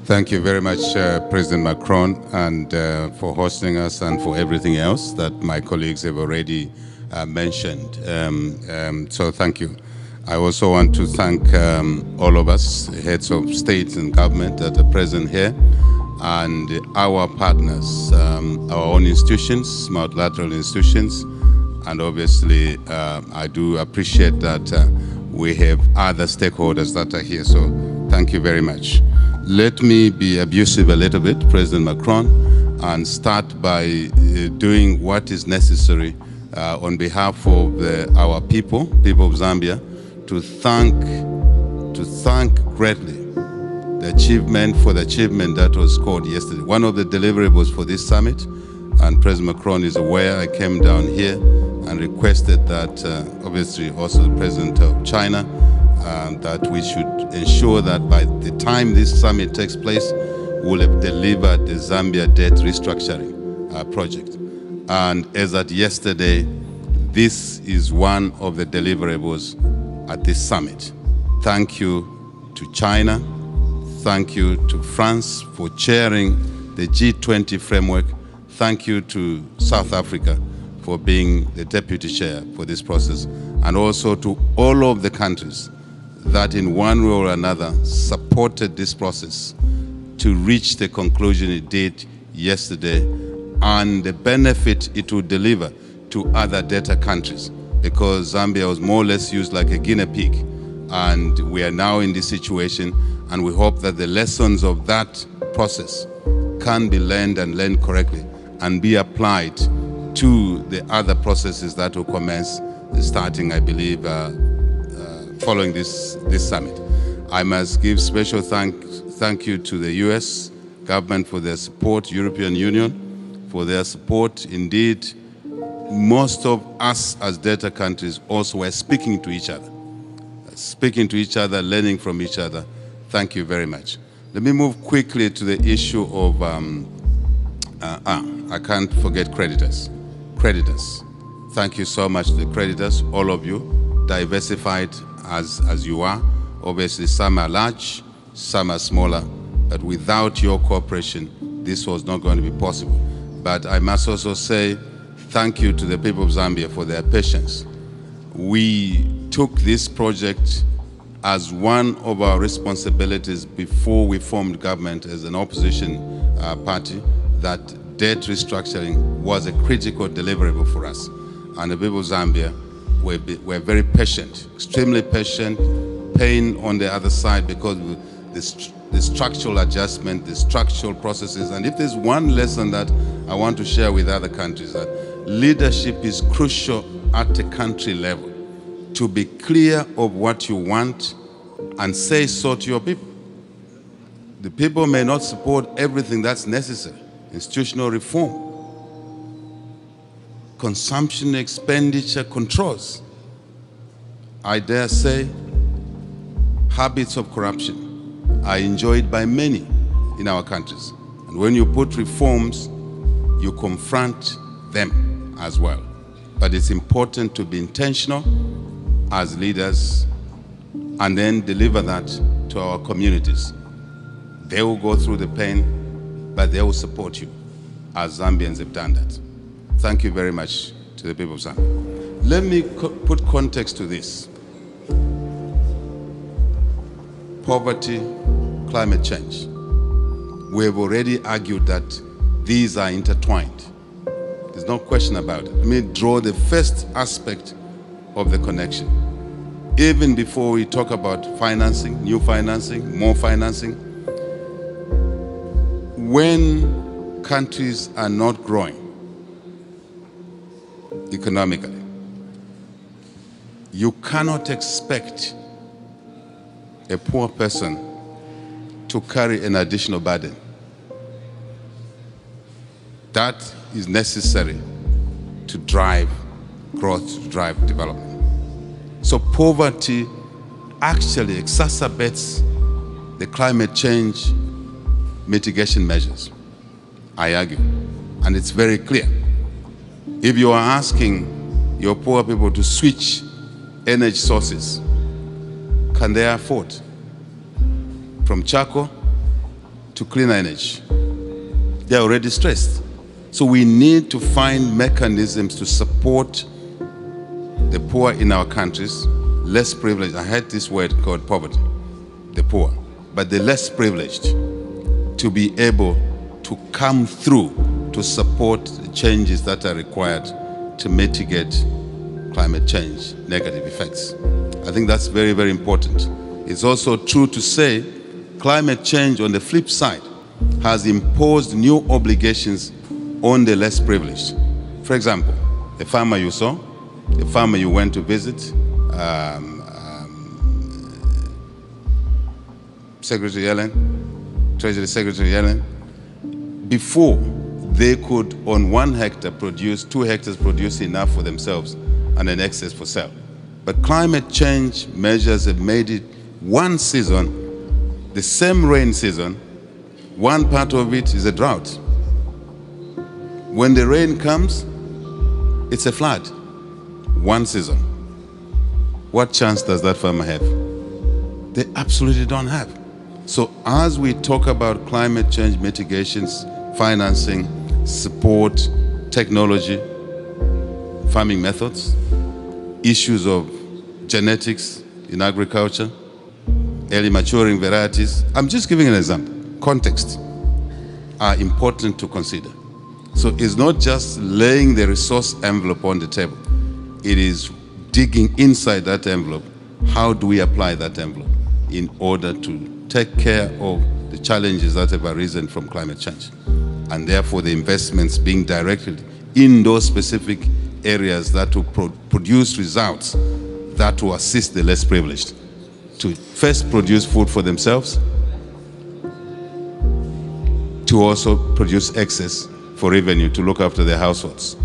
Thank you very much, President Macron, and for hosting us and for everything else that my colleagues have already mentioned. So thank you. I also want to thank all of us, heads of state and government that are present here, and our partners, our own institutions, multilateral institutions, and obviously I do appreciate that we have other stakeholders that are here, so thank you very much. Let me be abusive a little bit, President Macron, and start by doing what is necessary on behalf of our people of Zambia, to thank greatly the achievement that was scored yesterday. One of the deliverables for this summit, and President Macron is aware, I came down here and requested that, obviously also the President of China, that we should ensure that by the time this summit takes place, we'll have delivered the Zambia debt restructuring project. And as at yesterday, this is one of the deliverables at this summit. Thank you to China. Thank you to France for chairing the G20 framework. Thank you to South Africa for being the deputy chair for this process, and also to all of the countries that in one way or another supported this process to reach the conclusion it did yesterday, and the benefit it will deliver to other debtor countries, because Zambia was more or less used like a guinea pig, and we are now in this situation, and we hope that the lessons of that process can be learned and learned correctly and be applied to the other processes that will commence starting, I believe, following this summit. I must give special thank you to the US government for their support, European Union for their support. Indeed, most of us as debtor countries also were speaking to each other, learning from each other. Thank you very much. Let me move quickly to the issue of, I can't forget creditors. Creditors. Thank you so much to the creditors, all of you, diversified as you are. Obviously, some are large, some are smaller, but without your cooperation, this was not going to be possible. But I must also say thank you to the people of Zambia for their patience. We took this project as one of our responsibilities before we formed government as an opposition party, that debt restructuring was a critical deliverable for us. And the people of Zambia were very patient, extremely patient, pain on the other side because the structural adjustment, the structural processes. And if there's one lesson that I want to share with other countries, that leadership is crucial at the country level, to be clear of what you want and say so to your people. The people may not support everything that's necessary. Institutional reform, consumption expenditure controls, I dare say, habits of corruption are enjoyed by many in our countries. And when you put reforms, you confront them as well. But it's important to be intentional as leaders and then deliver that to our communities. They will go through the pain, but they will support you, as Zambians have done that. Thank you very much to the people of Zambia. Let me put context to this. Poverty, climate change. We have already argued that these are intertwined. There's no question about it. Let me draw the first aspect of the connection. Even before we talk about financing, new financing, more financing, when countries are not growing economically, you cannot expect a poor person to carry an additional burden. That is necessary to drive growth, to drive development. So poverty actually exacerbates the climate change mitigation measures, I argue. And it's very clear. If you are asking your poor people to switch energy sources, can they afford? From charcoal to cleaner energy. They're already stressed. So we need to find mechanisms to support the poor in our countries, less privileged. I heard this word called poverty, the poor, but the less privileged, to be able to come through to support the changes that are required to mitigate climate change negative effects. I think that's very, very important. It's also true to say climate change, on the flip side, has imposed new obligations on the less privileged. For example, the farmer you saw, the farmer you went to visit, Secretary Yellen, Treasury Secretary Yellen, before they could on 1 hectare produce, 2 hectares produce enough for themselves and an excess for sale. But climate change measures have made it one season, the same rain season, one part of it is a drought. When the rain comes, it's a flood. One season. What chance does that farmer have? They absolutely don't have. So as we talk about climate change mitigations, financing, support, technology, farming methods, issues of genetics in agriculture, early maturing varieties, I'm just giving an example. Context are important to consider. So it's not just laying the resource envelope on the table. It is digging inside that envelope. How do we apply that envelope in order to take care of the challenges that have arisen from climate change? And therefore the investments being directed in those specific areas that will produce results that will assist the less privileged to first produce food for themselves, to also produce excess for revenue to look after their households.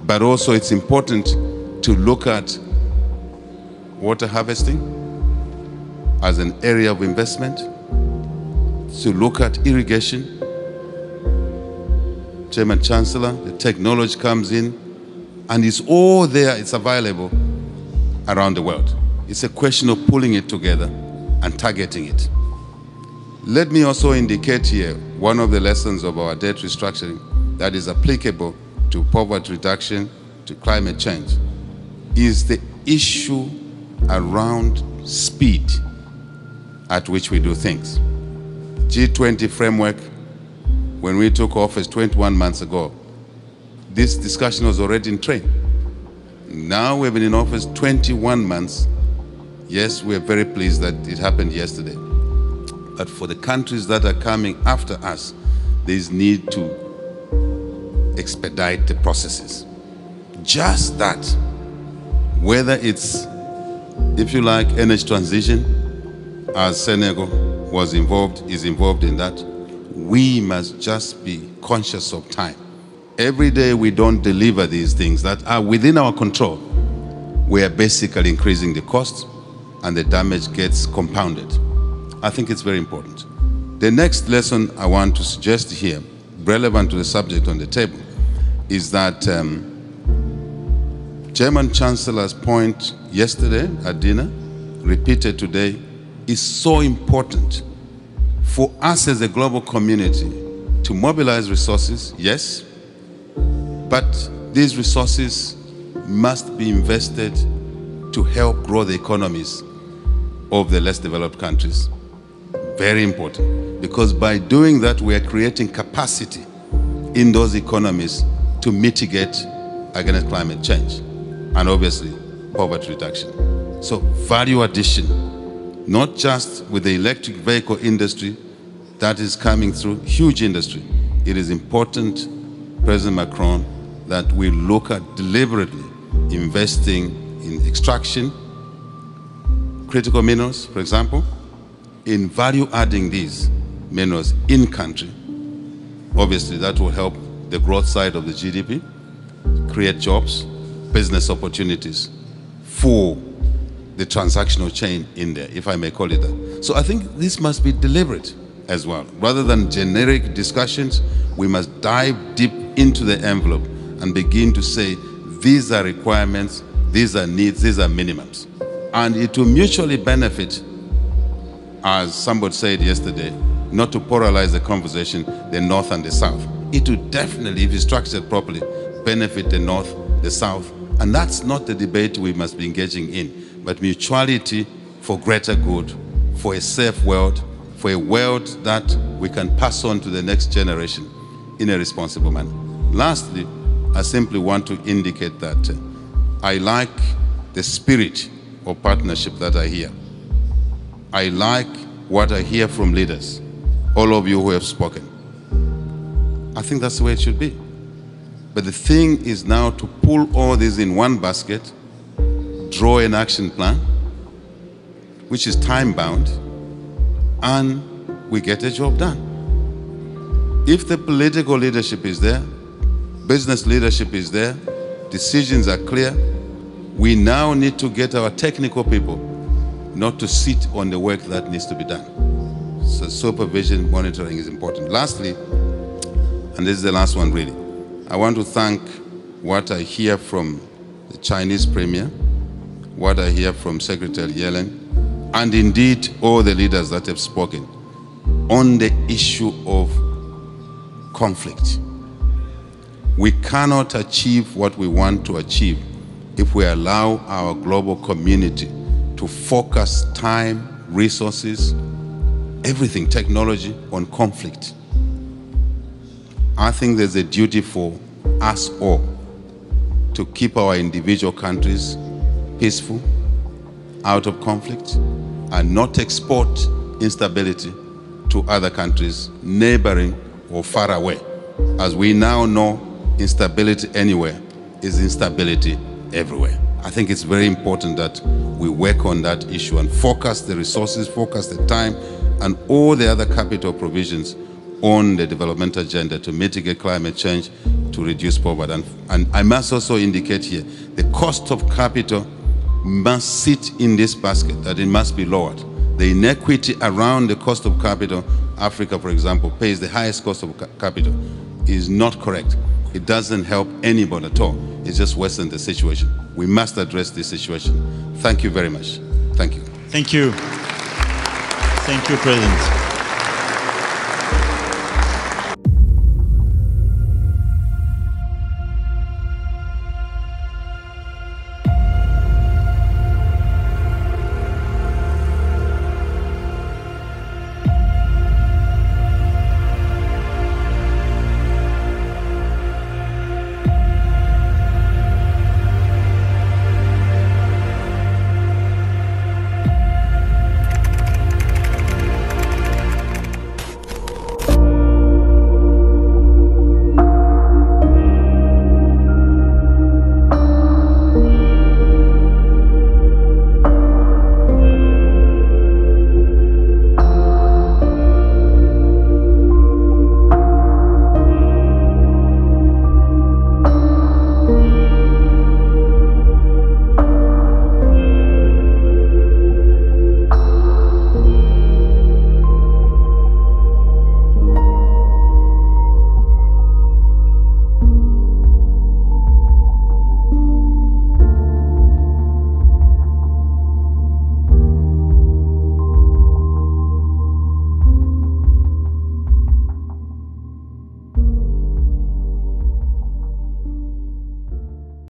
But also it's important to look at water harvesting as an area of investment, to look at irrigation. Chairman Chancellor, the technology comes in and it's all there, it's available around the world. It's a question of pulling it together and targeting it. Let me also indicate here one of the lessons of our debt restructuring that is applicable to poverty reduction, to climate change, is the issue around speed at which we do things. G20 framework, when we took office 21 months ago, this discussion was already in train. Now we've been in office 21 months. Yes, we're very pleased that it happened yesterday. But for the countries that are coming after us, there's need to expedite the processes. Just that, whether it's, if you like, energy transition, as Senegal is involved in that, we must just be conscious of time. Every day we don't deliver these things that are within our control, we are basically increasing the cost and the damage gets compounded. I think it's very important. The next lesson I want to suggest here, relevant to the subject on the table, is that German Chancellor's point yesterday at dinner, repeated today, is so important for us as a global community to mobilize resources, yes, but these resources must be invested to help grow the economies of the less developed countries. Very important, because by doing that, we are creating capacity in those economies to mitigate against climate change and obviously poverty reduction. So value addition, not just with the electric vehicle industry that is coming through, huge industry. It is important, President Macron, that we look at deliberately investing in extraction, critical minerals, for example, in value adding these minerals in country. Obviously, that will help the growth side of the GDP, create jobs, business opportunities for the transactional chain in there, if I may call it that. So I think this must be deliberate as well. Rather than generic discussions, we must dive deep into the envelope and begin to say, these are requirements, these are needs, these are minimums. And it will mutually benefit, as somebody said yesterday, not to polarize the conversation, the North and the South. It would definitely, if it's structured properly, benefit the North, the South. And that's not the debate we must be engaging in, but mutuality for greater good, for a safe world, for a world that we can pass on to the next generation in a responsible manner. Lastly, I simply want to indicate that I like the spirit of partnership that I hear. I like what I hear from leaders, all of you who have spoken. I think that's the way it should be. But the thing is now to pull all this in one basket, draw an action plan, which is time-bound, and we get a job done. If the political leadership is there, business leadership is there, decisions are clear, we now need to get our technical people not to sit on the work that needs to be done. So supervision, monitoring is important. Lastly, and this is the last one really, I want to thank what I hear from the Chinese Premier, what I hear from Secretary Yellen, and indeed all the leaders that have spoken on the issue of conflict. We cannot achieve what we want to achieve if we allow our global community to focus time, resources, everything, technology, on conflict. I think there's a duty for us all to keep our individual countries peaceful, out of conflict, and not export instability to other countries, neighboring or far away. As we now know, instability anywhere is instability everywhere. I think it's very important that we work on that issue and focus the resources, focus the time, and all the other capital provisions on the development agenda to mitigate climate change, to reduce poverty. And I must also indicate here, the cost of capital must sit in this basket, that it must be lowered. The inequity around the cost of capital, Africa, for example, pays the highest cost of capital, is not correct. It doesn't help anybody at all. It just worsens the situation. We must address this situation. Thank you very much. Thank you. Thank you. Thank you, President.